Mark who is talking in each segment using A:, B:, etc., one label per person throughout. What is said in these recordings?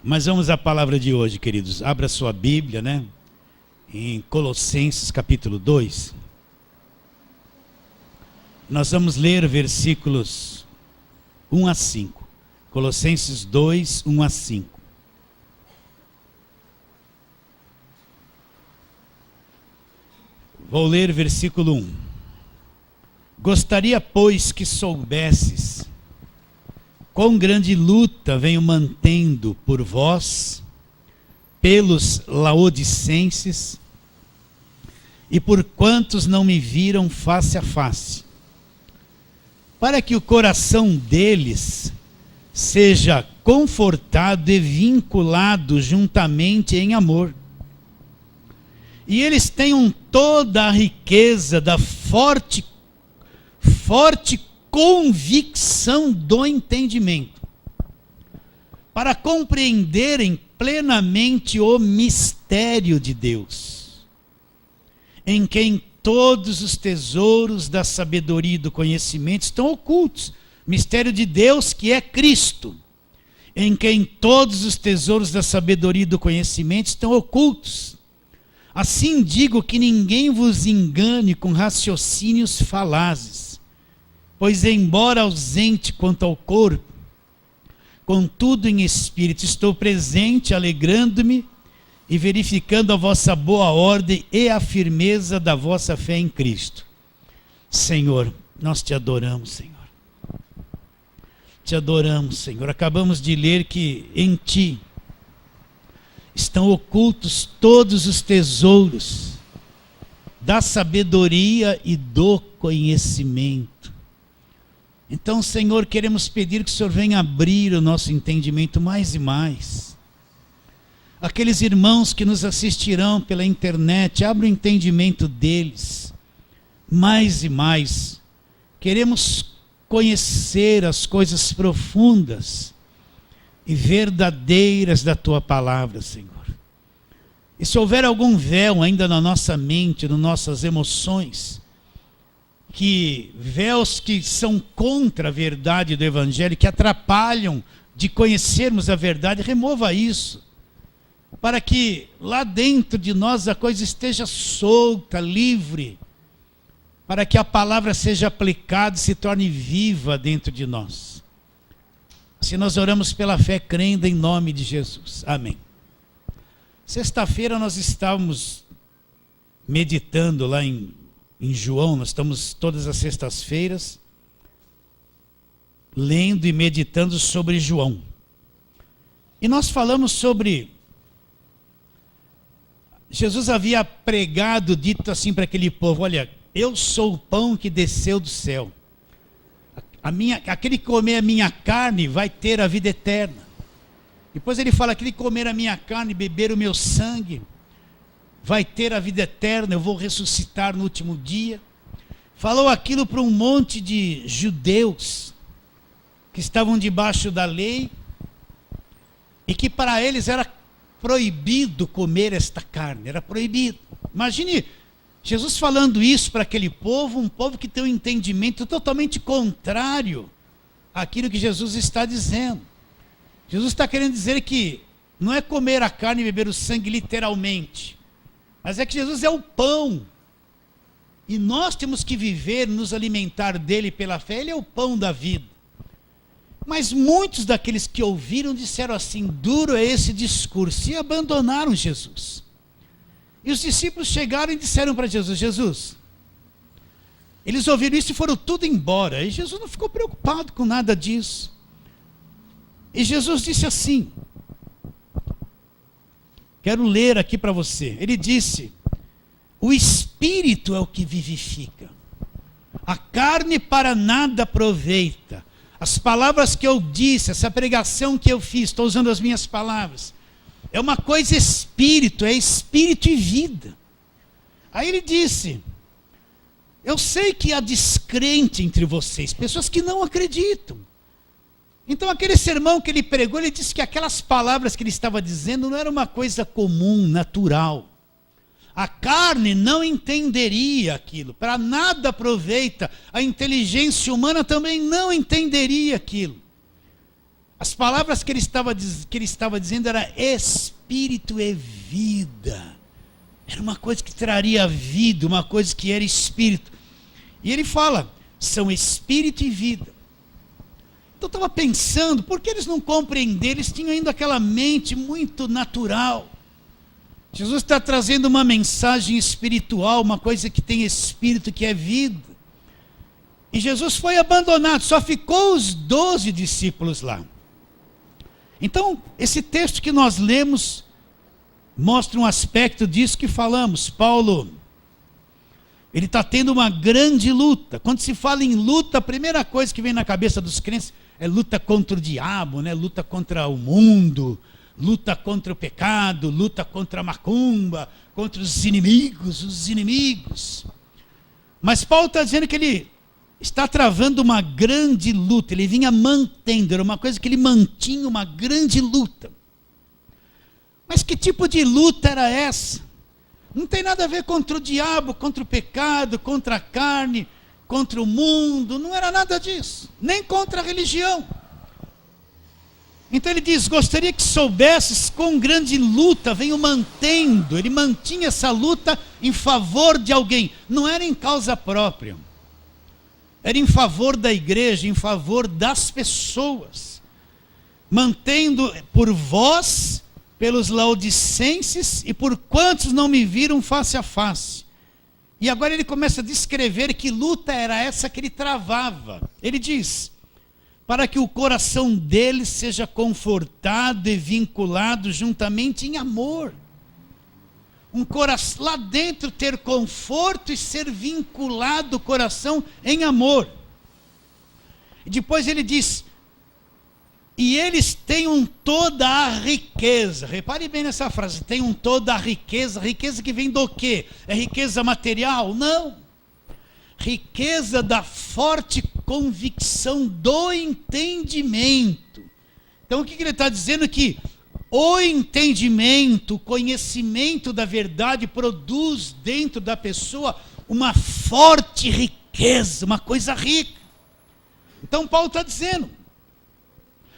A: Mas vamos à palavra de hoje, queridos. Abra sua Bíblia, né? Em Colossenses capítulo 2. Nós vamos ler versículos 1 a 5. Colossenses 2, 1 a 5. Vou ler versículo 1. Gostaria, pois, que soubesses quão grande luta venho mantendo por vós, pelos laodicenses, e por quantos não me viram face a face, para que o coração deles seja confortado e vinculado juntamente em amor, e eles tenham toda a riqueza da forte convicção do entendimento, para compreenderem plenamente o mistério de Deus, em quem todos os tesouros da sabedoria e do conhecimento estão ocultos. Mistério de Deus que é Cristo, em quem todos os tesouros da sabedoria e do conhecimento estão ocultos. Assim digo que ninguém vos engane com raciocínios falazes, pois embora ausente quanto ao corpo, contudo em espírito estou presente, alegrando-me e verificando a vossa boa ordem e a firmeza da vossa fé em Cristo. Senhor, nós te adoramos, Senhor. Te adoramos, Senhor. Acabamos de ler que em Ti estão ocultos todos os tesouros da sabedoria e do conhecimento. Então, Senhor, queremos pedir que o Senhor venha abrir o nosso entendimento mais e mais. Aqueles irmãos que nos assistirão pela internet, abra o entendimento deles mais e mais. Queremos conhecer as coisas profundas e verdadeiras da Tua palavra, Senhor. E se houver algum véu ainda na nossa mente, nas nossas emoções, véus que são contra a verdade do Evangelho, que atrapalham de conhecermos a verdade, remova isso, para que lá dentro de nós a coisa esteja solta, livre, para que a palavra seja aplicada e se torne viva dentro de nós. Assim nós oramos pela fé, crendo em nome de Jesus. Amém. Sexta-feira nós estávamos meditando lá em João, nós estamos todas as sextas-feiras lendo e meditando sobre João. E nós falamos sobre... Jesus havia pregado, dito assim para aquele povo: olha, eu sou o pão que desceu do céu. Aquele que comer a minha carne vai ter a vida eterna. Depois ele fala: aquele que comer a minha carne e beber o meu sangue vai ter a vida eterna, eu vou ressuscitar no último dia. Falou aquilo para um monte de judeus que estavam debaixo da lei e que para eles era proibido comer esta carne, era proibido. Imagine Jesus falando isso para aquele povo, um povo que tem um entendimento totalmente contrário àquilo que Jesus está dizendo. Jesus está querendo dizer que não é comer a carne e beber o sangue literalmente, mas é que Jesus é o pão, e nós temos que viver, nos alimentar dele pela fé. Ele é o pão da vida. Mas muitos daqueles que ouviram disseram assim: duro é esse discurso, e abandonaram Jesus. E os discípulos chegaram e disseram para Jesus: Jesus, eles ouviram isso e foram tudo embora. E Jesus não ficou preocupado com nada disso. E Jesus disse assim, quero ler aqui para você. Ele disse: o Espírito é o que vivifica, a carne para nada aproveita. As palavras que eu disse, essa pregação que eu fiz, estou usando as minhas palavras, é uma coisa espírito, é espírito e vida. Aí ele disse: eu sei que há descrente entre vocês, pessoas que não acreditam. Então aquele sermão que ele pregou, ele disse que aquelas palavras que ele estava dizendo não era uma coisa comum, natural. A carne não entenderia aquilo, para nada aproveita. A inteligência humana também não entenderia aquilo. As palavras que ele estava dizendo era espírito e vida. Era uma coisa que traria vida, uma coisa que era espírito. E ele fala, são espírito e vida. Então eu estava pensando, por que eles não compreenderam? Eles tinham ainda aquela mente muito natural. Jesus está trazendo uma mensagem espiritual, uma coisa que tem espírito, que é vida. E Jesus foi abandonado, só ficou os 12 discípulos lá. Então, esse texto que nós lemos mostra um aspecto disso que falamos. Paulo, ele está tendo uma grande luta. Quando se fala em luta, a primeira coisa que vem na cabeça dos crentes é luta contra o diabo, né? Luta contra o mundo, luta contra o pecado, luta contra a macumba, contra os inimigos. Mas Paulo está dizendo que ele está travando uma grande luta, ele vinha mantendo, era uma coisa que ele mantinha, uma grande luta. Mas que tipo de luta era essa? Não tem nada a ver contra o diabo, contra o pecado, contra a carne, contra o mundo, não era nada disso, nem contra a religião. Então ele diz, gostaria que soubesses com grande luta, venho mantendo, ele mantinha essa luta em favor de alguém, não era em causa própria. Era em favor da igreja, em favor das pessoas. Mantendo por vós, pelos laodicenses e por quantos não me viram face a face. E agora ele começa a descrever que luta era essa que ele travava. Ele diz, para que o coração deles seja confortado e vinculado juntamente em amor. Um coração, lá dentro ter conforto e ser vinculado o coração em amor. E depois ele diz, e eles tenham toda a riqueza. Repare bem nessa frase, tenham toda a riqueza. Riqueza que vem do quê? É riqueza material? Não. Riqueza da forte convicção do entendimento. Então o que ele está dizendo? Que o entendimento, o conhecimento da verdade produz dentro da pessoa uma forte riqueza, uma coisa rica. Então Paulo está dizendo,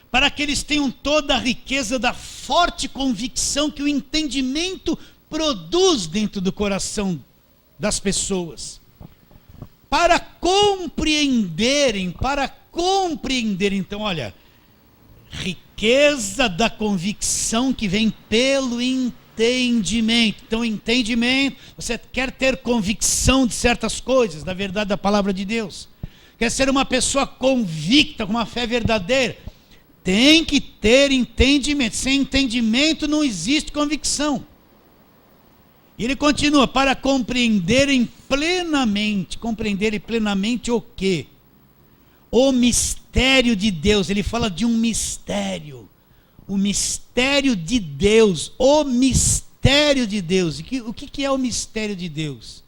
A: para que eles tenham toda a riqueza da forte convicção que o entendimento produz dentro do coração das pessoas. Para compreenderem, então olha, riqueza da convicção que vem pelo entendimento. Então, entendimento, você quer ter convicção de certas coisas, da verdade da palavra de Deus. Quer ser uma pessoa convicta, com uma fé verdadeira. Tem que ter entendimento. Sem entendimento não existe convicção. E ele continua, para compreenderem plenamente o quê? O mistério de Deus. Ele fala de um mistério. O mistério de Deus. O mistério de Deus. E o que é o mistério de Deus?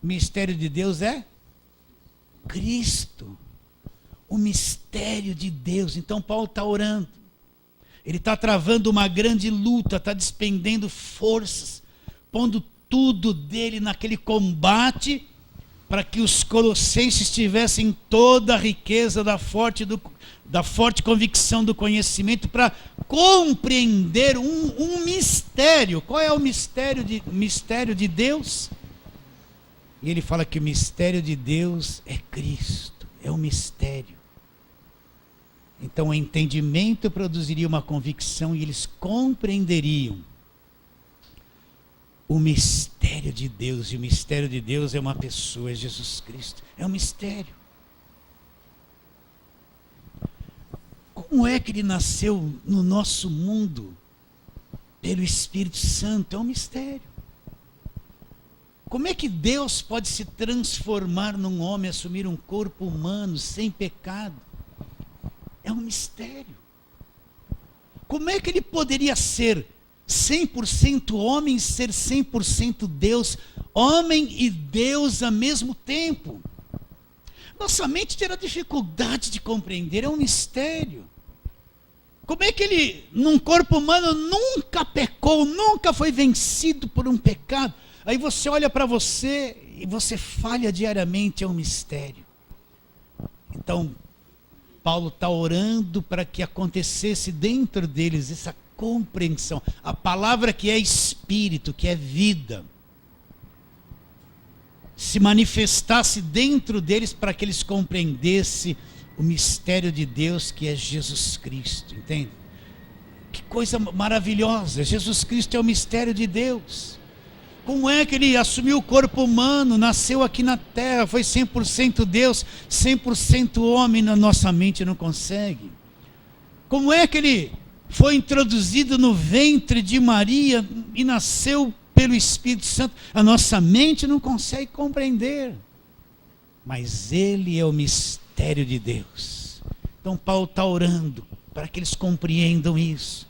A: O mistério de Deus é Cristo. O mistério de Deus. Então Paulo está orando. Ele está travando uma grande luta, está despendendo forças, pondo tudo dele naquele combate, para que os colossenses tivessem toda a riqueza da forte convicção do conhecimento, para compreender um mistério. Qual é o mistério de Deus? E ele fala que o mistério de Deus é Cristo, é um mistério. Então o entendimento produziria uma convicção e eles compreenderiam o mistério de Deus. E o mistério de Deus é uma pessoa, é Jesus Cristo. É um mistério. Como é que ele nasceu no nosso mundo? Pelo Espírito Santo. É um mistério. Como é que Deus pode se transformar num homem, assumir um corpo humano sem pecado? É um mistério. Como é que ele poderia ser 100% homem e ser 100% Deus? Homem e Deus ao mesmo tempo. Nossa mente terá dificuldade de compreender, é um mistério. Como é que ele, num corpo humano, nunca pecou, nunca foi vencido por um pecado? Aí você olha para você e você falha diariamente, é um mistério. Então, Paulo está orando para que acontecesse dentro deles essa compreensão. A palavra que é espírito, que é vida, se manifestasse dentro deles para que eles compreendessem o mistério de Deus, que é Jesus Cristo, entende? Que coisa maravilhosa, Jesus Cristo é o mistério de Deus. Como é que ele assumiu o corpo humano, nasceu aqui na terra, foi 100% Deus, 100% homem, na nossa mente não consegue. Como é que ele foi introduzido no ventre de Maria e nasceu pelo Espírito Santo? A nossa mente não consegue compreender. Mas ele é o mistério de Deus. Então Paulo está orando para que eles compreendam isso.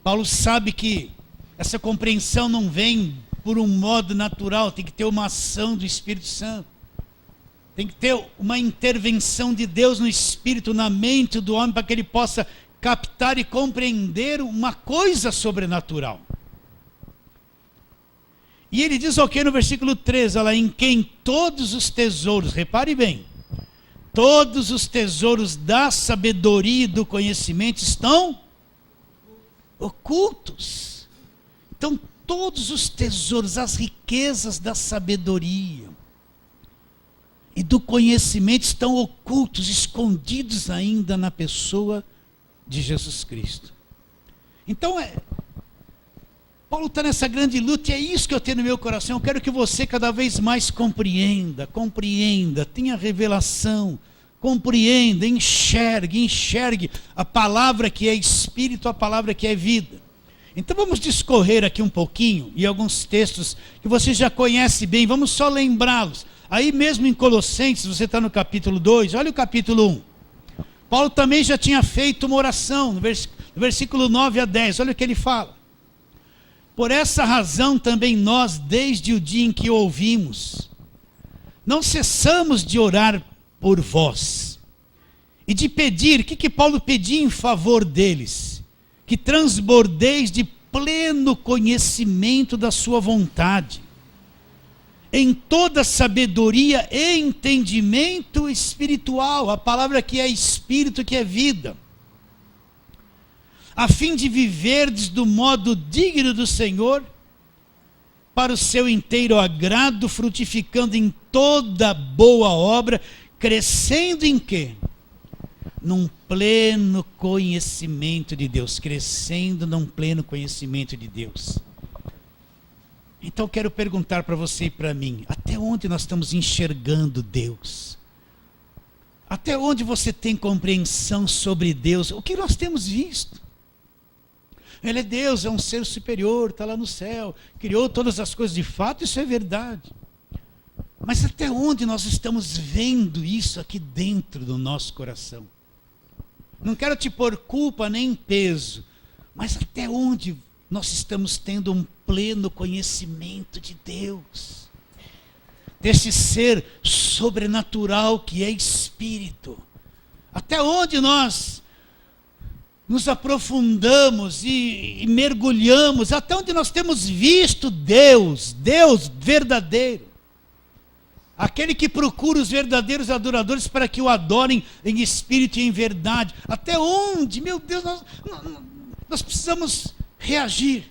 A: Paulo sabe que essa compreensão não vem por um modo natural, tem que ter uma ação do Espírito Santo. Tem que ter uma intervenção de Deus no espírito, na mente do homem, para que ele possa captar e compreender uma coisa sobrenatural. E ele diz o que no versículo 13, olha lá, em quem todos os tesouros, repare bem, todos os tesouros da sabedoria e do conhecimento estão ocultos. Então, todos os tesouros, as riquezas da sabedoria e do conhecimento estão ocultos, escondidos ainda na pessoa de Jesus Cristo. Então, Paulo está nessa grande luta, e é isso que eu tenho no meu coração. Eu quero que você cada vez mais compreenda, tenha revelação, compreenda, enxergue a palavra que é espírito, a palavra que é vida. Então vamos discorrer aqui um pouquinho, e alguns textos que você já conhece bem, vamos só lembrá-los. Aí mesmo em Colossenses, você está no capítulo 2, olha o capítulo 1. Paulo também já tinha feito uma oração, no versículo 9 a 10, olha o que ele fala. Por essa razão também nós, desde o dia em que o ouvimos, não cessamos de orar por vós, e de pedir, o que Paulo pedia em favor deles? Que transbordeis de pleno conhecimento da sua vontade, em toda sabedoria e entendimento espiritual, a palavra que é espírito, que é vida, a fim de viverdes do modo digno do Senhor, para o seu inteiro agrado, frutificando em toda boa obra, crescendo em quê? Num pleno conhecimento de Deus, crescendo num pleno conhecimento de Deus. Então eu quero perguntar para você e para mim, até onde nós estamos enxergando Deus? Até onde você tem compreensão sobre Deus? O que nós temos visto? Ele é Deus, é um ser superior, está lá no céu, criou todas as coisas, de fato isso é verdade. Mas até onde nós estamos vendo isso aqui dentro do nosso coração? Não quero te pôr culpa nem peso, mas até onde nós estamos tendo um pleno conhecimento de Deus, desse ser sobrenatural que é espírito? Até onde nós nos aprofundamos e mergulhamos, até onde nós temos visto Deus verdadeiro, aquele que procura os verdadeiros adoradores para que o adorem em espírito e em verdade. Até onde, meu Deus, nós precisamos reagir.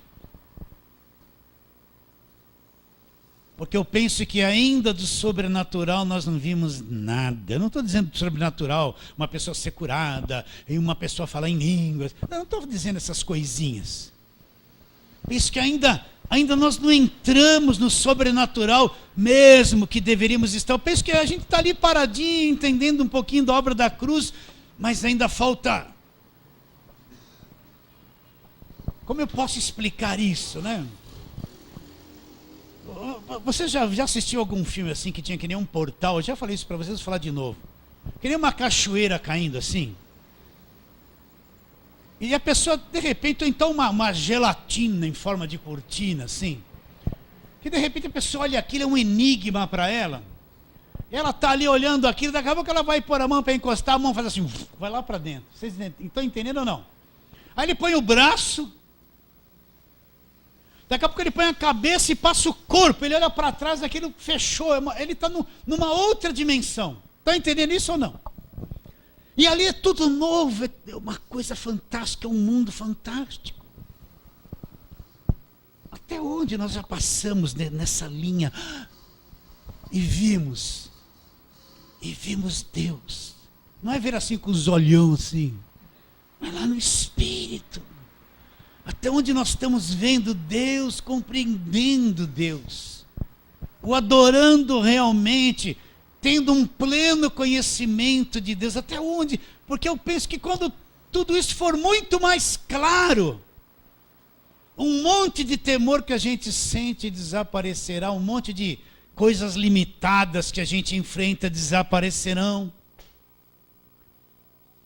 A: Porque eu penso que ainda do sobrenatural nós não vimos nada. Eu não estou dizendo do sobrenatural, uma pessoa ser curada, e uma pessoa falar em línguas. Não estou dizendo essas coisinhas. Penso que ainda nós não entramos no sobrenatural mesmo que deveríamos estar. Eu penso que a gente está ali paradinho, entendendo um pouquinho da obra da cruz, mas ainda falta. Como eu posso explicar isso, né? Você já assistiu algum filme assim que tinha que nem um portal? Eu já falei isso para vocês, vou falar de novo. Que nem uma cachoeira caindo assim. E a pessoa, de repente, ou então uma gelatina em forma de cortina, assim. Que de repente a pessoa olha aquilo, é um enigma para ela. Ela está ali olhando aquilo, daqui a pouco ela vai pôr a mão para encostar, a mão faz assim, vai lá para dentro. Vocês estão entendendo ou não? Aí ele põe o braço, daqui a pouco ele põe a cabeça e passa o corpo, ele olha para trás, aquilo fechou, ele está numa outra dimensão. Está entendendo isso ou não? E ali é tudo novo, é uma coisa fantástica, é um mundo fantástico. Até onde nós já passamos nessa linha e vimos Deus. Não é ver assim com os olhão assim, mas lá no Espírito. Até onde nós estamos vendo Deus, compreendendo Deus, o adorando realmente, tendo um pleno conhecimento de Deus. Até onde? Porque eu penso que quando tudo isso for muito mais claro, um monte de temor que a gente sente desaparecerá, um monte de coisas limitadas que a gente enfrenta desaparecerão.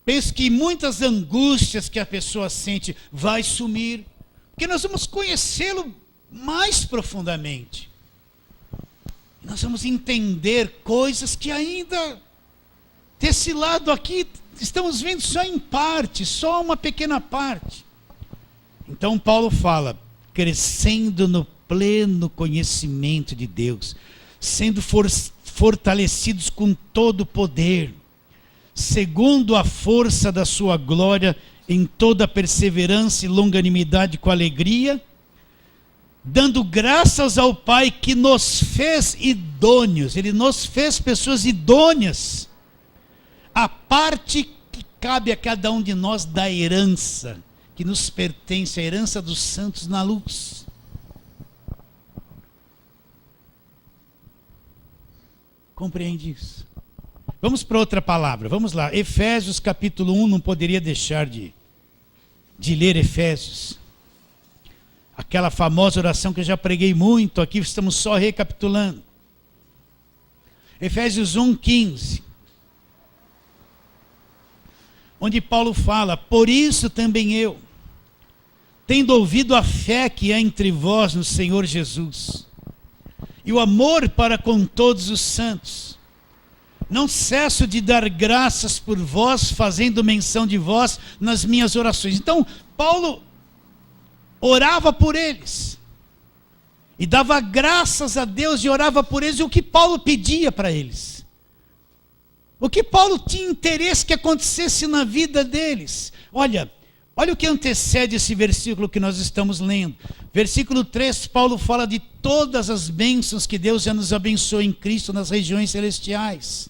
A: Penso que muitas angústias que a pessoa sente vai sumir, porque nós vamos conhecê-lo mais profundamente. Nós vamos entender coisas que ainda, desse lado aqui, estamos vendo só em parte, só uma pequena parte. Então Paulo fala, crescendo no pleno conhecimento de Deus, sendo fortalecidos com todo o poder, segundo a força da sua glória, em toda perseverança e longanimidade com alegria, dando graças ao Pai que nos fez idôneos. Ele nos fez pessoas idôneas, a parte que cabe a cada um de nós da herança, que nos pertence, a herança dos santos na luz. Compreende isso? Vamos para outra palavra, vamos lá. Efésios capítulo 1, não poderia deixar de ler Efésios. Aquela famosa oração que eu já preguei muito aqui, estamos só recapitulando. Efésios 1:15. Onde Paulo fala, por isso também eu, tendo ouvido a fé que há entre vós no Senhor Jesus, e o amor para com todos os santos, não cesso de dar graças por vós, fazendo menção de vós nas minhas orações. Então, Paulo orava por eles, e dava graças a Deus, e orava por eles, e o que Paulo pedia para eles? O que Paulo tinha interesse que acontecesse na vida deles? Olha o que antecede esse versículo que nós estamos lendo. Versículo 3, Paulo fala de todas as bênçãos que Deus já nos abençoou em Cristo nas regiões celestiais.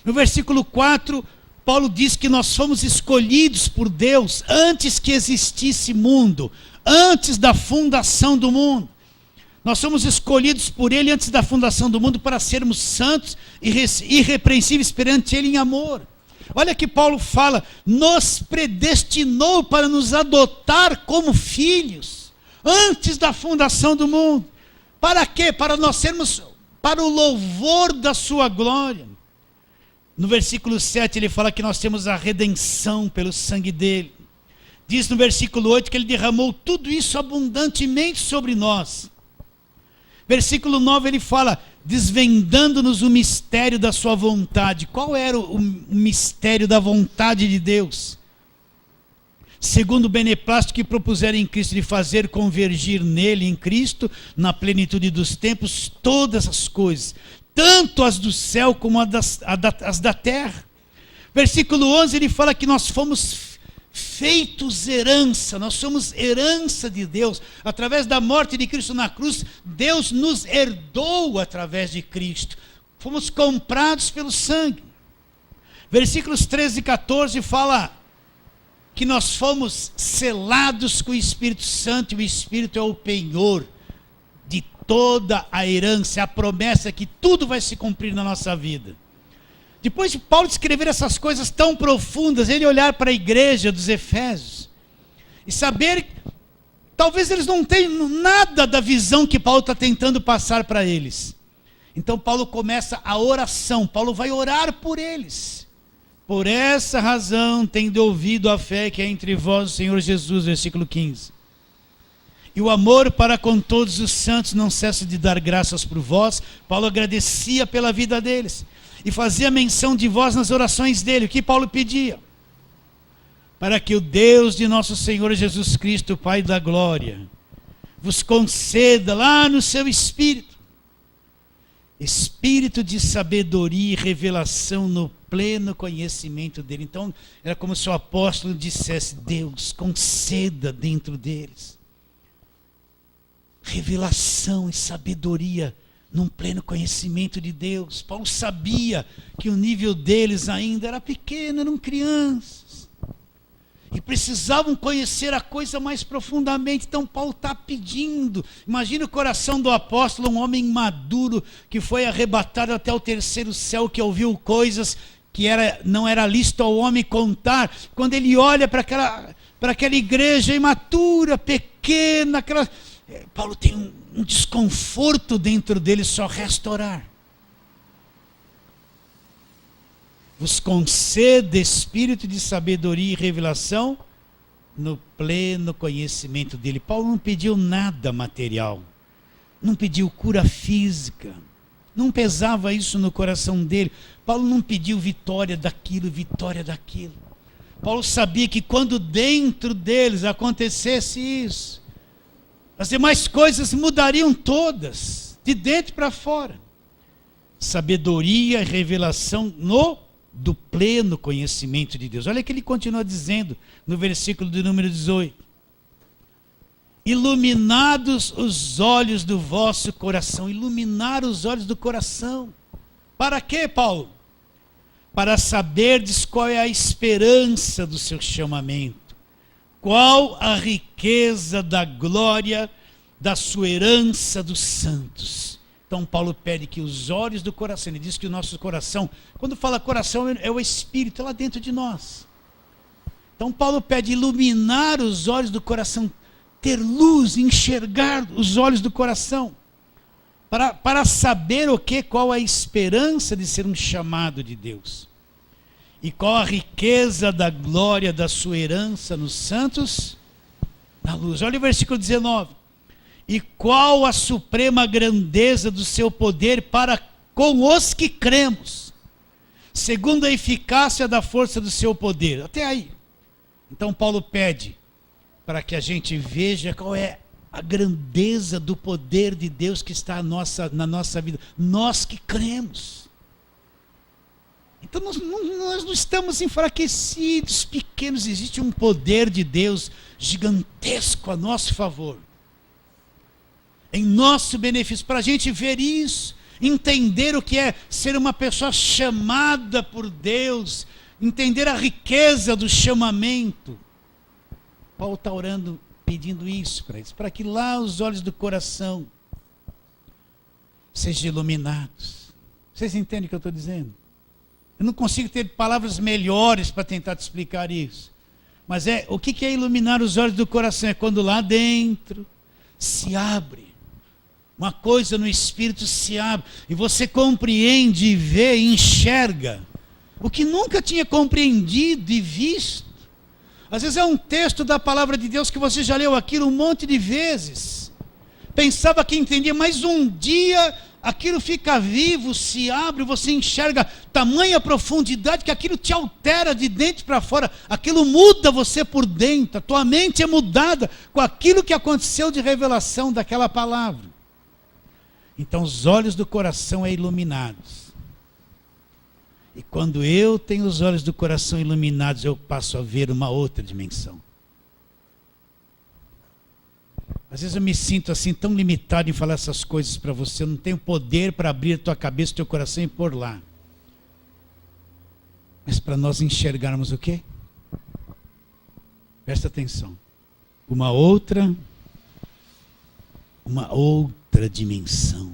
A: No versículo 4, Paulo diz que nós fomos escolhidos por Deus antes que existisse mundo, antes da fundação do mundo. Nós somos escolhidos por Ele antes da fundação do mundo para sermos santos e irrepreensíveis perante Ele em amor. Olha que Paulo fala, nos predestinou para nos adotar como filhos, antes da fundação do mundo. Para quê? Para nós sermos, para o louvor da sua glória. No versículo 7 ele fala que nós temos a redenção pelo sangue dele. Diz no versículo 8 que ele derramou tudo isso abundantemente sobre nós. Versículo 9 ele fala, desvendando-nos o mistério da sua vontade. Qual era o mistério da vontade de Deus? Segundo o beneplácito que propuseram em Cristo, de fazer convergir nele, em Cristo, na plenitude dos tempos, todas as coisas, tanto as do céu como as da terra. Versículo 11 ele fala que nós fomos feitos herança, nós somos herança de Deus, através da morte de Cristo na cruz, Deus nos herdou através de Cristo, fomos comprados pelo sangue. Versículos 13 e 14 fala que nós fomos selados com o Espírito Santo, e o Espírito é o penhor de toda a herança, a promessa que tudo vai se cumprir na nossa vida. Depois de Paulo escrever essas coisas tão profundas, ele olhar para a igreja dos Efésios e saber, talvez eles não tenham nada da visão que Paulo está tentando passar para eles. Então Paulo começa a oração, Paulo vai orar por eles. Por essa razão, tendo ouvido a fé que é entre vós, o Senhor Jesus, versículo 15. E o amor para com todos os santos, não cessa de dar graças por vós. Paulo agradecia pela vida deles e fazia menção de vós nas orações dele. O que Paulo pedia? Para que o Deus de nosso Senhor Jesus Cristo, Pai da glória, vos conceda lá no seu Espírito espírito de sabedoria e revelação no pleno conhecimento dele. Então, era como se o apóstolo dissesse: Deus, conceda dentro deles revelação e sabedoria num pleno conhecimento de Deus. Paulo sabia que o nível deles ainda era pequeno, eram crianças, e precisavam conhecer a coisa mais profundamente. Então Paulo está pedindo. Imagina o coração do apóstolo, um homem maduro que foi arrebatado até o terceiro céu, que ouviu coisas que não era lícito ao homem contar. Quando ele olha para aquela igreja imatura, pequena, Paulo tem um desconforto dentro dele, só resta orar. Vos conceda espírito de sabedoria e revelação no pleno conhecimento dele. Paulo não pediu nada material, não pediu cura física, não pesava isso no coração dele. Paulo não pediu vitória daquilo, vitória daquilo. Paulo sabia que quando dentro deles acontecesse isso, as demais coisas mudariam todas, de dentro para fora. Sabedoria e revelação do pleno conhecimento de Deus. Olha o que ele continua dizendo no versículo de número 18. Iluminados os olhos do vosso coração. Iluminar os olhos do coração. Para quê, Paulo? Para saberdes qual é a esperança do seu chamamento. Qual a riqueza da glória da sua herança dos santos. Então Paulo pede que os olhos do coração, ele diz que o nosso coração, quando fala coração, é o espírito, é lá dentro de nós. Então Paulo pede iluminar os olhos do coração, ter luz, enxergar os olhos do coração, para saber qual a esperança de ser um chamado de Deus. E qual a riqueza da glória da sua herança nos santos? Na luz. Olha o versículo 19. E qual a suprema grandeza do seu poder para com os que cremos, segundo a eficácia da força do seu poder. Até aí. Então Paulo pede para que a gente veja qual é a grandeza do poder de Deus que está na nossa vida. Nós que cremos. Então nós não estamos enfraquecidos, pequenos. Existe um poder de Deus gigantesco a nosso favor, em nosso benefício, para a gente ver isso, entender o que é ser uma pessoa chamada por Deus, entender a riqueza do chamamento. Paulo está orando, pedindo isso para eles, para que lá os olhos do coração sejam iluminados. Vocês entendem o que eu estou dizendo? Eu não consigo ter palavras melhores para tentar te explicar isso. Mas o que é iluminar os olhos do coração? É quando lá dentro se abre. Uma coisa no espírito se abre. E você compreende, vê e enxerga o que nunca tinha compreendido e visto. Às vezes é um texto da palavra de Deus que você já leu aquilo um monte de vezes. Pensava que entendia, mas um dia aquilo fica vivo, se abre, você enxerga tamanha profundidade que aquilo te altera de dentro para fora, aquilo muda você por dentro, a tua mente é mudada com aquilo que aconteceu de revelação daquela palavra. Então os olhos do coração é iluminados. E quando eu tenho os olhos do coração iluminados, eu passo a ver uma outra dimensão. Às vezes eu me sinto assim tão limitado em falar essas coisas para você. Eu não tenho poder para abrir a tua cabeça, o teu coração e pôr lá. Mas para nós enxergarmos o quê? Presta atenção. Uma outra dimensão.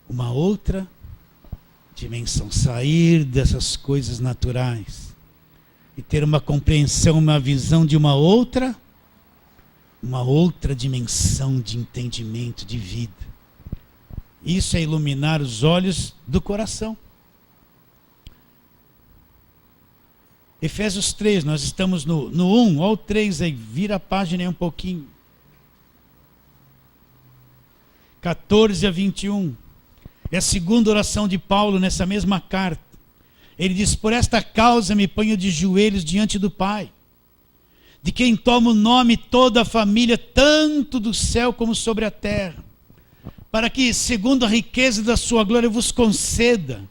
A: Uma outra dimensão. Sair dessas coisas naturais. E ter uma compreensão, uma visão de uma outra dimensão de entendimento, de vida. Isso é iluminar os olhos do coração. Efésios 3, nós estamos no 1, olha o 3 aí, vira a página aí um pouquinho. 14 a 21. É a segunda oração de Paulo nessa mesma carta. Ele diz: por esta causa me ponho de joelhos diante do Pai, de quem toma o nome toda a família, tanto do céu como sobre a terra, para que, segundo a riqueza da sua glória, vos conceda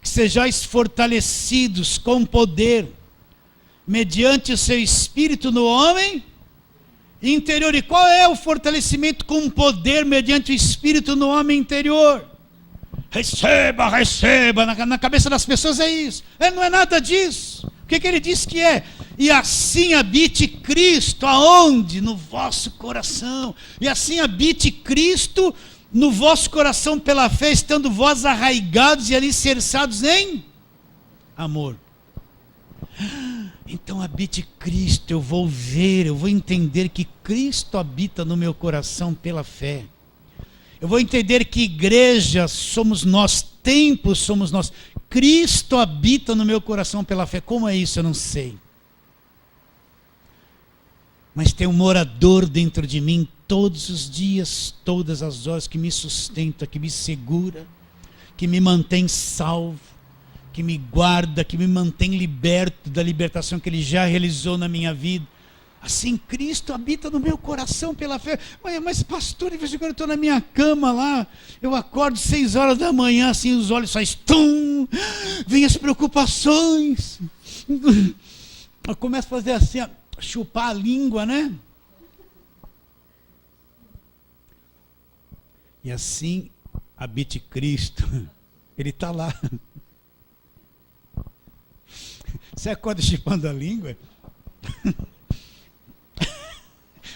A: que sejais fortalecidos com poder, mediante o seu Espírito no homem interior. E qual é o fortalecimento com poder mediante o Espírito no homem interior? Receba, receba. Na cabeça das pessoas é isso. Ele não é nada disso. O que ele diz que é? E assim habite Cristo, aonde? No vosso coração. E assim habite Cristo no vosso coração pela fé, estando vós arraigados e alicerçados em amor. Então habite Cristo, eu vou ver, eu vou entender que Cristo habita no meu coração pela fé. Eu vou entender que igreja somos nós, templo somos nós. Cristo habita no meu coração pela fé. Como é isso? Eu não sei. Mas tem um morador dentro de mim todos os dias, todas as horas, que me sustenta, que me segura, que me mantém salvo, que me guarda, que me mantém liberto da libertação que Ele já realizou na minha vida. Assim, Cristo habita no meu coração pela fé. Mas pastor, de vez em quando eu estou na minha cama lá, eu acordo 6 horas da manhã, assim, os olhos fazem tum, vem as preocupações. Eu começo a fazer assim, a chupar a língua, né? E assim, habite Cristo. Ele está lá. Você acorda chupando a língua?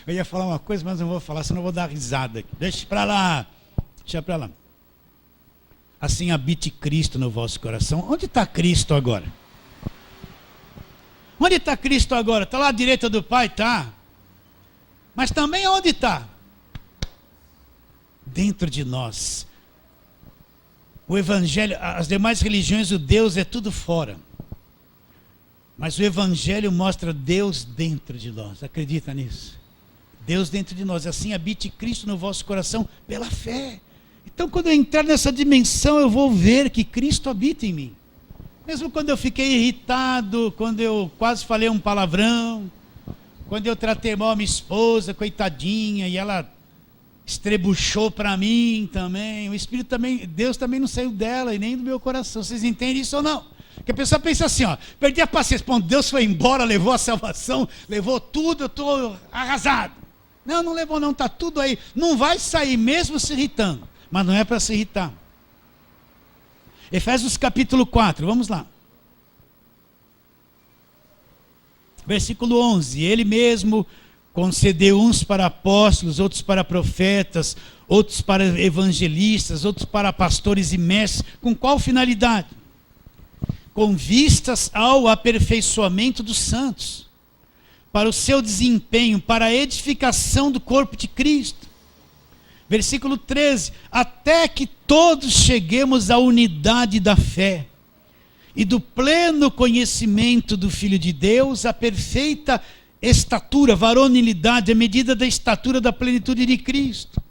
A: Eu ia falar uma coisa, mas não vou falar, senão eu vou dar risada. Deixa para lá. Deixa para lá. Assim habite Cristo no vosso coração. Onde está Cristo agora? Onde está Cristo agora? Está lá à direita do Pai? Está. Mas também onde está? Dentro de nós. O Evangelho, as demais religiões, o Deus é tudo fora. Mas o Evangelho mostra Deus dentro de nós. Acredita nisso? Deus dentro de nós. Assim habite Cristo no vosso coração pela fé. Então, quando eu entrar nessa dimensão, eu vou ver que Cristo habita em mim. Mesmo quando eu fiquei irritado, quando eu quase falei um palavrão, quando eu tratei mal a minha esposa, coitadinha, e ela estrebuchou para mim também. O Espírito também, Deus também não saiu dela e nem do meu coração. Vocês entendem isso ou não? Porque a pessoa pensa assim, ó, perdi a paciência. Bom, Deus foi embora, levou a salvação, levou tudo, eu estou arrasado. Não, não levou não, está tudo aí. Não vai sair mesmo se irritando, mas não é para se irritar. Efésios capítulo 4, vamos lá. Versículo 11. Ele mesmo concedeu uns para apóstolos, outros para profetas, outros para evangelistas, outros para pastores e mestres. Com qual finalidade? Com vistas ao aperfeiçoamento dos santos, para o seu desempenho, para a edificação do corpo de Cristo. Versículo 13, até que todos cheguemos à unidade da fé e do pleno conhecimento do Filho de Deus, a perfeita estatura, varonilidade, a medida da estatura da plenitude de Cristo.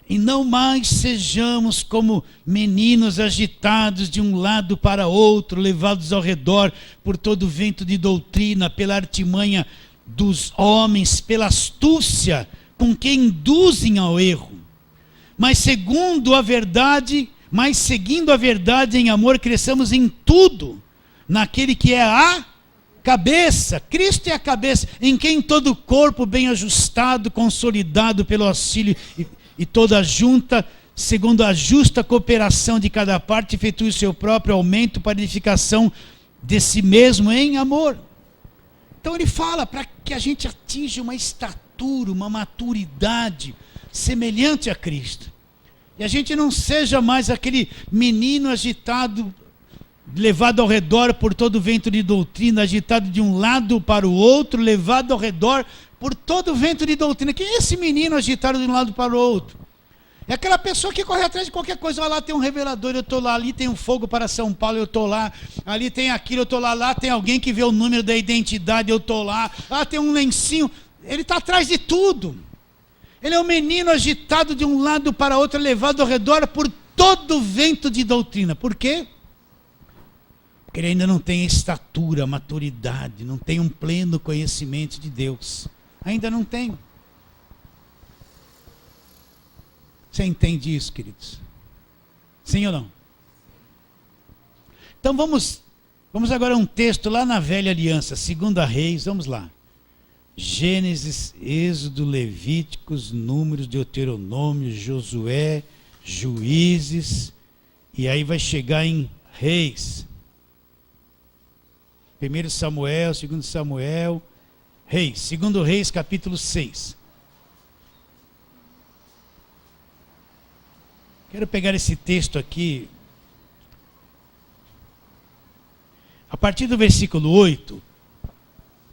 A: E não mais sejamos como meninos agitados de um lado para outro, levados ao redor por todo vento de doutrina, pela artimanha dos homens, pela astúcia com que induzem ao erro. Mas seguindo a verdade em amor, cresçamos em tudo, naquele que é a cabeça. Cristo é a cabeça, em quem todo o corpo bem ajustado, consolidado pelo auxílio e toda junta, segundo a justa cooperação de cada parte, efetue o seu próprio aumento para a edificação de si mesmo em amor. Então ele fala para que a gente atinja uma estatura, uma maturidade semelhante a Cristo. E a gente não seja mais aquele menino agitado, levado ao redor por todo vento de doutrina, agitado de um lado para o outro, levado ao redor por todo vento de doutrina. Quem é esse menino agitado de um lado para o outro? É aquela pessoa que corre atrás de qualquer coisa. Olha lá, tem um revelador, eu estou lá. Ali tem um fogo para São Paulo, eu estou lá. Ali tem aquilo, eu estou lá. Lá tem alguém que vê o número da identidade, eu estou lá. Lá tem um lencinho. Ele está atrás de tudo. Ele é um menino agitado de um lado para o outro, levado ao redor por todo vento de doutrina. Por quê? Porque ele ainda não tem estatura, maturidade, não tem um pleno conhecimento de Deus. Ainda não tem. Você entende isso, queridos? Sim ou não? Então vamos agora a um texto lá na Velha Aliança, 2 Reis, vamos lá. Gênesis, Êxodo, Levíticos, Números, Deuteronômio, Josué, Juízes, e aí vai chegar em Reis. 1 Samuel, 2 Samuel, Reis, 2 Reis, capítulo 6. Quero pegar esse texto aqui. A partir do versículo 8,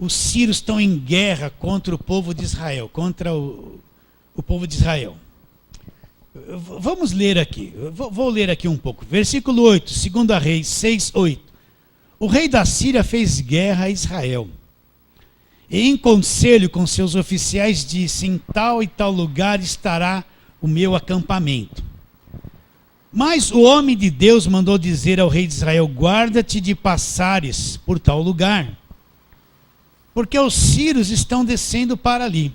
A: os sírios estão em guerra contra o povo de Israel, contra o povo de Israel. Vamos ler aqui, vou ler aqui um pouco. Versículo 8, 2 Reis 6, 8. O rei da Síria fez guerra a Israel. E em conselho com seus oficiais disse, em tal e tal lugar estará o meu acampamento. Mas o homem de Deus mandou dizer ao rei de Israel, guarda-te de passares por tal lugar, porque os sírios estão descendo para ali.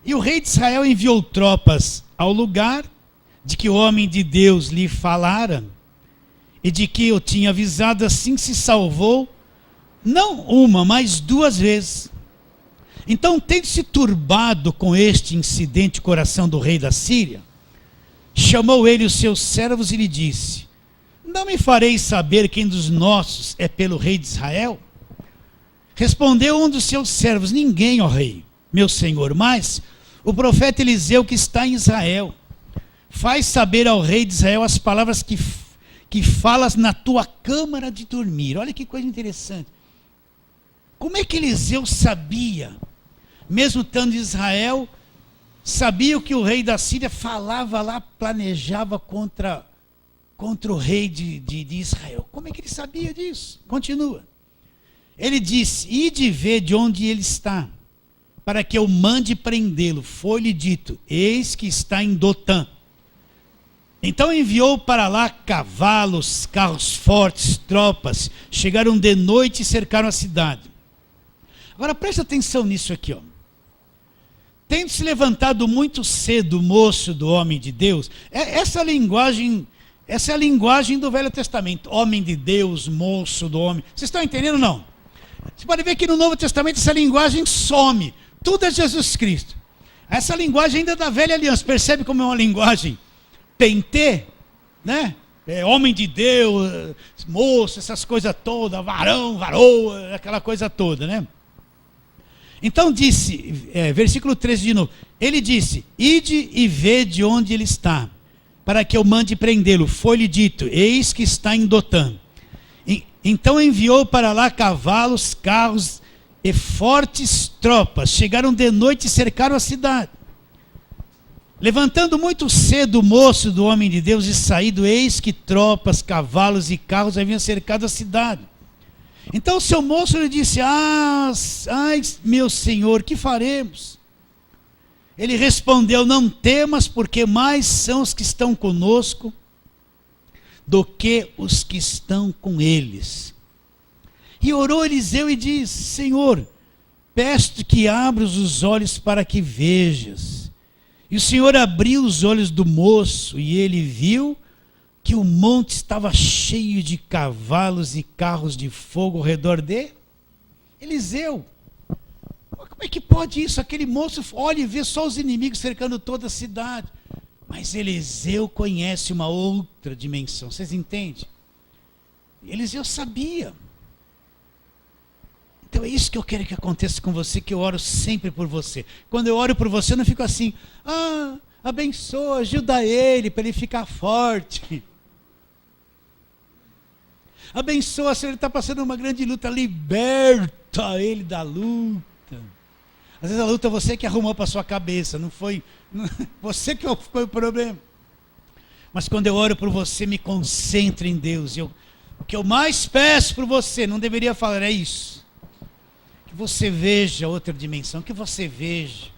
A: E o rei de Israel enviou tropas ao lugar de que o homem de Deus lhe falara, e de que eu tinha avisado, assim se salvou, não uma, mas 2 vezes. Então, tendo-se turbado com este incidente o coração do rei da Síria, chamou ele os seus servos e lhe disse, não me fareis saber quem dos nossos é pelo rei de Israel? Respondeu um dos seus servos, ninguém, ó rei, meu senhor, mas o profeta Eliseu que está em Israel. Faz saber ao rei de Israel as palavras que falas na tua câmara de dormir. Olha que coisa interessante. Como é que Eliseu sabia, mesmo estando em Israel, sabia o que o rei da Síria falava lá, planejava contra o rei de Israel? Como é que ele sabia disso? Continua. Ele disse, ide ver de onde ele está, para que eu mande prendê-lo. Foi-lhe dito, eis que está em Dotã. Então enviou para lá cavalos, carros fortes, tropas. Chegaram de noite e cercaram a cidade. Agora presta atenção nisso aqui, ó. Tendo se levantado muito cedo o moço do homem de Deus, essa é a linguagem do Velho Testamento. Homem de Deus, moço do homem. Vocês estão entendendo ou não? Você pode ver que no Novo Testamento essa linguagem some. Tudo é Jesus Cristo. Essa linguagem ainda é da Velha Aliança. Percebe como é uma linguagem pentê, né? Homem de Deus, moço, essas coisas todas, varão, varoa, aquela coisa toda, né? Então disse, versículo 13 de novo, ele disse, ide e vê de onde ele está, para que eu mande prendê-lo. Foi-lhe dito, eis que está em Dotã. Então enviou para lá cavalos, carros e fortes tropas. Chegaram de noite e cercaram a cidade. Levantando muito cedo o moço do homem de Deus e saído, eis que tropas, cavalos e carros haviam cercado a cidade. Então o seu moço lhe disse, ai meu senhor, que faremos? Ele respondeu, não temas, porque mais são os que estão conosco do que os que estão com eles. E orou Eliseu e disse, Senhor, peço-te que abras os olhos para que vejas. E o Senhor abriu os olhos do moço, e ele viu que o monte estava cheio de cavalos e carros de fogo ao redor de Eliseu. Como é que pode isso? Aquele moço olha e vê só os inimigos cercando toda a cidade. Mas Eliseu conhece uma outra dimensão, vocês entendem? Eliseu sabia. Então é isso que eu quero que aconteça com você, que eu oro sempre por você. Quando eu oro por você, eu não fico assim, abençoa, ajuda ele para ele ficar forte. Abençoa, se ele está passando uma grande luta, liberta ele da luta. Às vezes a luta é você que arrumou para sua cabeça, não foi você que foi o problema. Mas quando eu oro por você, me concentro em Deus. O que eu mais peço por você, não deveria falar, é isso. Que você veja outra dimensão, que você veja.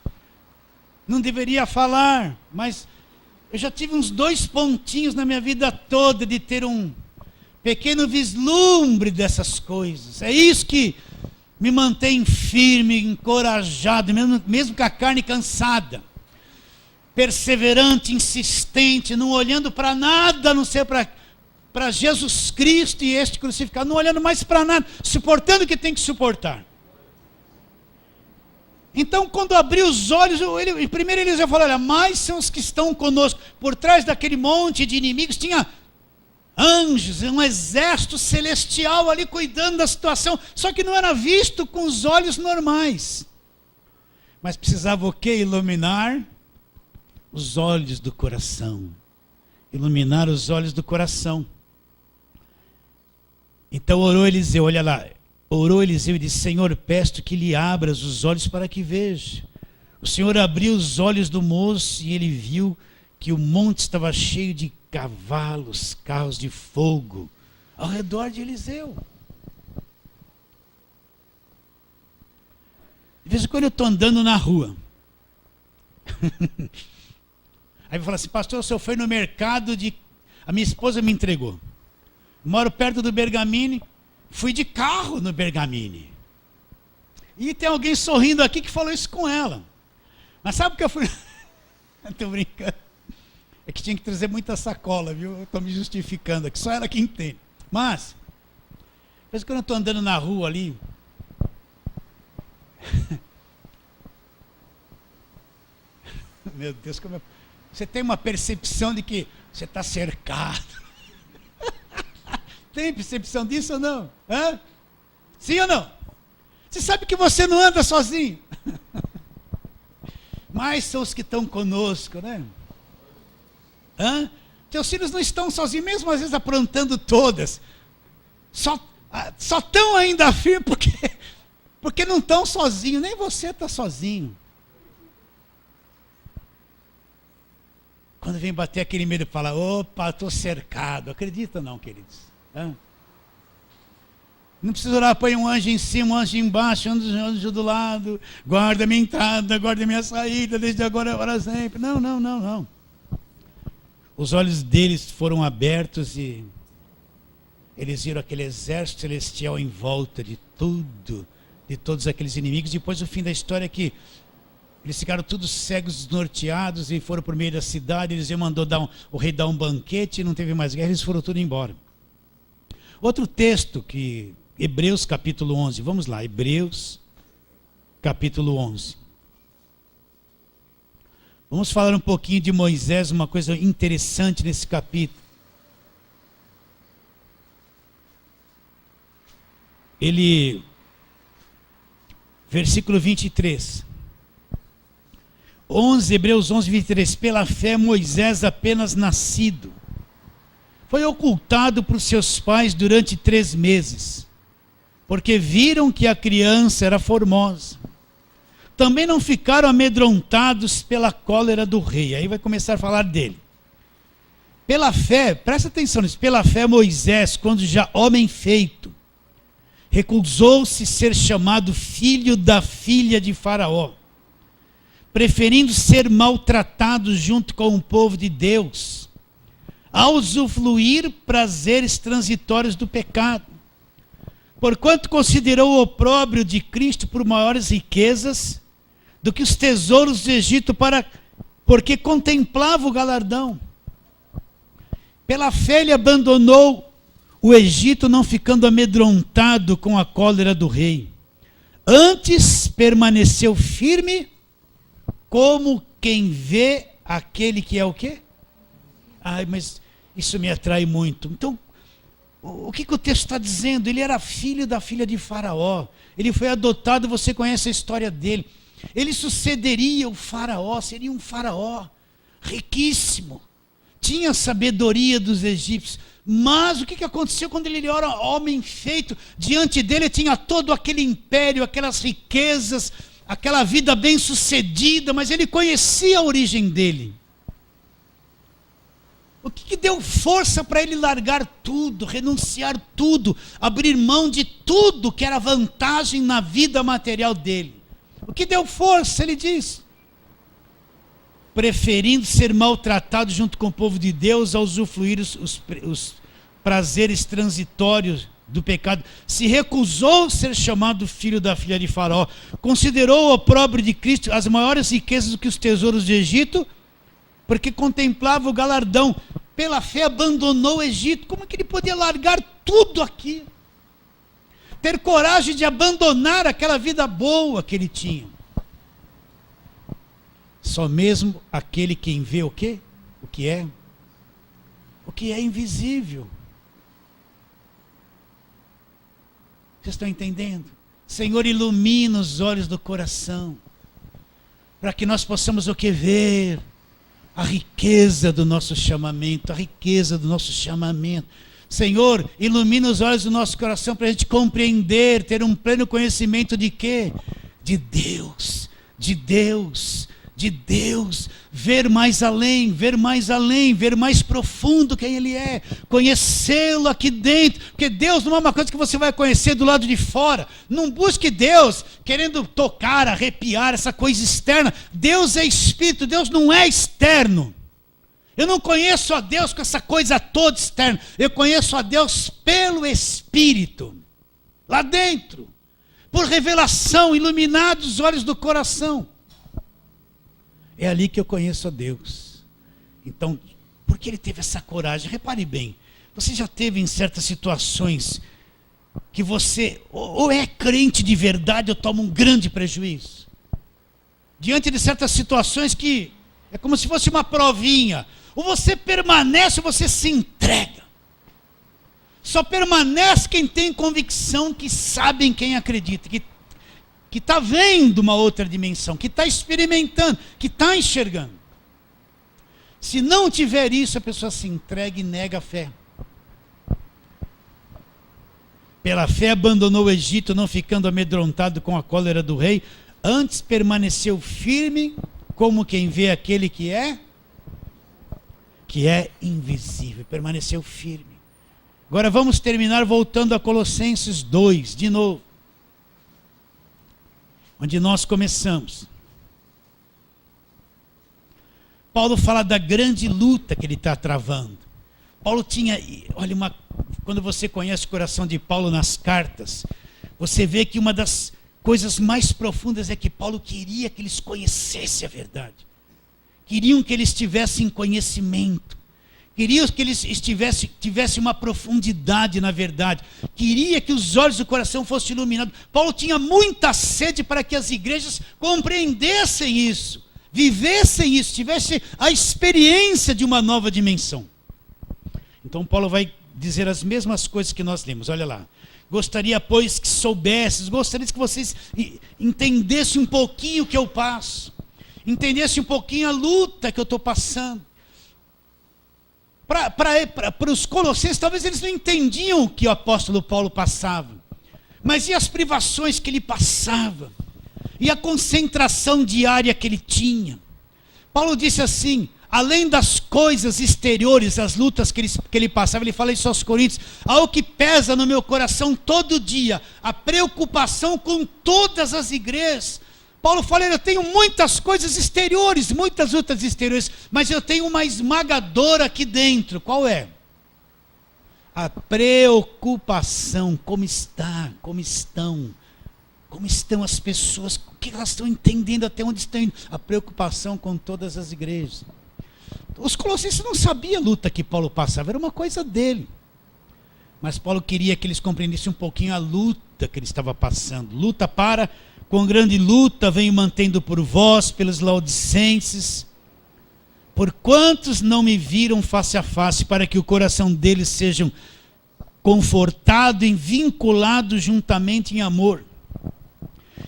A: Não deveria falar, mas eu já tive uns 2 pontinhos na minha vida toda de ter um pequeno vislumbre dessas coisas. É isso que me mantém firme, encorajado, mesmo com a carne cansada. perseverante, insistente, não olhando para nada, a não ser para Jesus Cristo e este crucificado, não olhando mais para nada, suportando o que tem que suportar. Então, quando abriu os olhos, primeiro Eliseu falou, olha, mais são os que estão conosco. Por trás daquele monte de inimigos tinha anjos, um exército celestial ali cuidando da situação, só que não era visto com os olhos normais. Mas precisava o quê? Iluminar os olhos do coração. Iluminar os olhos do coração. Então orou Eliseu, olha lá. Orou Eliseu e disse, Senhor, peço que lhe abras os olhos para que veja. O Senhor abriu os olhos do moço e ele viu que o monte estava cheio de cavalos, carros de fogo, ao redor de Eliseu. De vez em quando eu estou andando na rua. Aí eu falo assim, pastor, o senhor foi no mercado de... A minha esposa me entregou. Moro perto do Bergamini. Fui de carro no Bergamini. E tem alguém sorrindo aqui que falou isso com ela. Mas sabe o que eu fui... Estou brincando. É que tinha que trazer muita sacola, viu? Eu estou me justificando aqui. Só ela que entende. Mas, depois quando eu estou andando na rua ali... Meu Deus, como eu... Você tem uma percepção de que você está cercado. Tem percepção disso ou não? Hã? Sim ou não? Você sabe que você não anda sozinho. Mas são os que estão conosco, né? Hã? Teus filhos não estão sozinhos, mesmo às vezes aprontando todas. Só estão ainda firmes porque não estão sozinhos, nem você está sozinho. Quando vem bater aquele medo e fala, opa, estou cercado. Acredita ou não, queridos? Hã? Não precisa orar, põe um anjo em cima, um anjo embaixo, um anjo do lado, guarda minha entrada, guarda minha saída, desde agora para sempre. Não, não, não, não. Os olhos deles foram abertos e eles viram aquele exército celestial em volta de tudo, de todos aqueles inimigos. Depois o fim da história é que eles ficaram todos cegos, desnorteados e foram por meio da cidade. Eliseu mandou o rei dar um banquete, não teve mais guerra, eles foram tudo embora. Outro texto que... Hebreus capítulo 11, vamos lá, Hebreus capítulo 11. Vamos falar um pouquinho de Moisés, uma coisa interessante nesse capítulo. Versículo 23. Hebreus 11, 23. Pela fé Moisés, apenas nascido, foi ocultado por seus pais durante 3 meses, porque viram que a criança era formosa. Também não ficaram amedrontados pela cólera do rei. Aí vai começar a falar dele. Pela fé, presta atenção nisso, pela fé Moisés, quando já homem feito, recusou-se ser chamado filho da filha de Faraó, preferindo ser maltratado junto com o povo de Deus, a usufruir prazeres transitórios do pecado. Porquanto considerou o opróbrio de Cristo por maiores riquezas do que os tesouros do Egito, porque contemplava o galardão. Pela fé ele abandonou o Egito, não ficando amedrontado com a cólera do rei. Antes permaneceu firme, como quem vê aquele que é o quê? Ai, mas isso me atrai muito. Então, o que o texto está dizendo? Ele era filho da filha de Faraó. Ele foi adotado, você conhece a história dele. Ele sucederia o Faraó, seria um Faraó riquíssimo. Tinha a sabedoria dos egípcios. Mas o que aconteceu quando ele era homem feito? Diante dele tinha todo aquele império, aquelas riquezas, aquela vida bem sucedida, mas ele conhecia a origem dele. O que deu força para ele largar tudo, renunciar tudo, abrir mão de tudo que era vantagem na vida material dele? O que deu força, ele diz? Preferindo ser maltratado junto com o povo de Deus a usufruir os prazeres transitórios do pecado. Se recusou ser chamado filho da filha de Faraó. Considerou o opróbrio de Cristo as maiores riquezas do que os tesouros do Egito, porque contemplava o galardão. Pela fé abandonou o Egito. Como que ele podia largar tudo aqui? Ter coragem de abandonar aquela vida boa que ele tinha. Só mesmo aquele quem vê o quê? O que é? O que é invisível. Vocês estão entendendo? Senhor, ilumina os olhos do coração, para que nós possamos o que? Ver a riqueza do nosso chamamento, a riqueza do nosso chamamento. Senhor, ilumina os olhos do nosso coração para a gente compreender, ter um pleno conhecimento de quê? De Deus, de Deus, de Deus, ver mais além, ver mais além, ver mais profundo quem Ele é, conhecê-lo aqui dentro, porque Deus não é uma coisa que você vai conhecer do lado de fora. Não busque Deus querendo tocar, arrepiar, essa coisa externa. Deus é Espírito, Deus não é externo. Eu não conheço a Deus com essa coisa toda externa, eu conheço a Deus pelo Espírito, lá dentro, por revelação, iluminados os olhos do coração. É ali que eu conheço a Deus. Então, por que ele teve essa coragem? Repare bem, você já teve em certas situações que você ou é crente de verdade ou toma um grande prejuízo. Diante de certas situações que é como se fosse uma provinha. Ou você permanece ou você se entrega. Só permanece quem tem convicção, que sabe em quem acredita, que está vendo uma outra dimensão, que está experimentando, que está enxergando. Se não tiver isso, a pessoa se entrega e nega a fé. Pela fé abandonou o Egito, não ficando amedrontado com a cólera do rei, antes permaneceu firme, como quem vê aquele que é invisível, permaneceu firme. Agora vamos terminar voltando a Colossenses 2, de novo. Onde nós começamos. Paulo fala da grande luta que ele está travando. Paulo tinha, olha, quando você conhece o coração de Paulo nas cartas, você vê que uma das coisas mais profundas é que Paulo queria que eles conhecessem a verdade. Queriam que eles tivessem conhecimento. Queriam que eles tivessem uma profundidade na verdade. Queria que os olhos do coração fossem iluminados. Paulo tinha muita sede para que as igrejas compreendessem isso, vivessem isso, tivessem a experiência de uma nova dimensão. Então Paulo vai dizer as mesmas coisas que nós lemos. Olha lá. Gostaria, pois, que soubesses, gostaria que vocês entendessem um pouquinho o que eu passo, entendessem um pouquinho a luta que eu estou passando. Para os colossenses, talvez eles não entendiam o que o apóstolo Paulo passava, mas e as privações que ele passava, e a concentração diária que ele tinha. Paulo disse assim, além das coisas exteriores, as lutas que ele passava, ele fala isso aos Coríntios, algo que pesa no meu coração todo dia, a preocupação com todas as igrejas. Paulo fala, eu tenho muitas coisas exteriores, muitas lutas exteriores, mas eu tenho uma esmagadora aqui dentro. Qual é? A preocupação, como estão as pessoas, o que elas estão entendendo, até onde estão indo. A preocupação com todas as igrejas. Os colossenses não sabiam a luta que Paulo passava, era uma coisa dele. Mas Paulo queria que eles compreendessem um pouquinho a luta que ele estava passando. Luta para... Com grande luta venho mantendo por vós, pelos laodicenses, por quantos não me viram face a face, para que o coração deles seja confortado e vinculado juntamente em amor.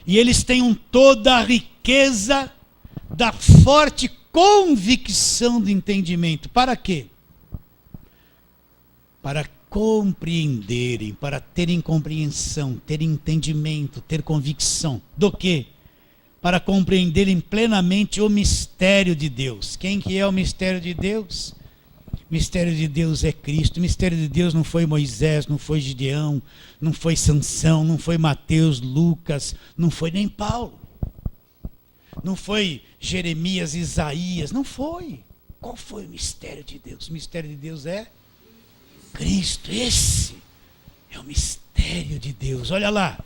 A: E eles tenham toda a riqueza da forte convicção do entendimento. Para quê? Para compreenderem, para terem compreensão, terem entendimento, ter convicção. Do quê? Para compreenderem plenamente o mistério de Deus. Quem que é o mistério de Deus? O mistério de Deus é Cristo. O mistério de Deus não foi Moisés, não foi Gideão, não foi Sansão, não foi Mateus, Lucas, não foi nem Paulo. Não foi Jeremias, Isaías, não foi. Qual foi o mistério de Deus? O mistério de Deus é Cristo. Esse é o mistério de Deus. Olha lá.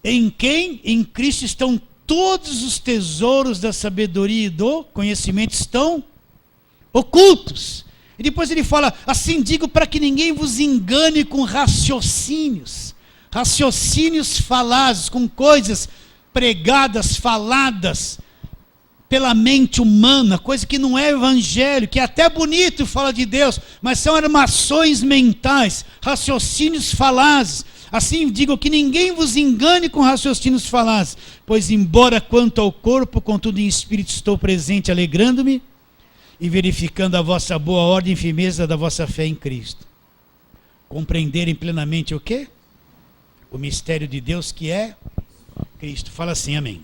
A: Em quem? Em Cristo estão todos os tesouros da sabedoria e do conhecimento estão ocultos. E depois ele fala, assim digo para que ninguém vos engane com raciocínios falazes, com coisas pregadas, faladas pela mente humana, coisa que não é evangelho, que é até bonito falar de Deus, mas são armações mentais, raciocínios falazes. Assim digo que ninguém vos engane com raciocínios falazes, pois embora quanto ao corpo, contudo em espírito estou presente, alegrando-me e verificando a vossa boa ordem e firmeza da vossa fé em Cristo. Compreenderem plenamente o quê? O mistério de Deus que é Cristo. Fala assim, amém.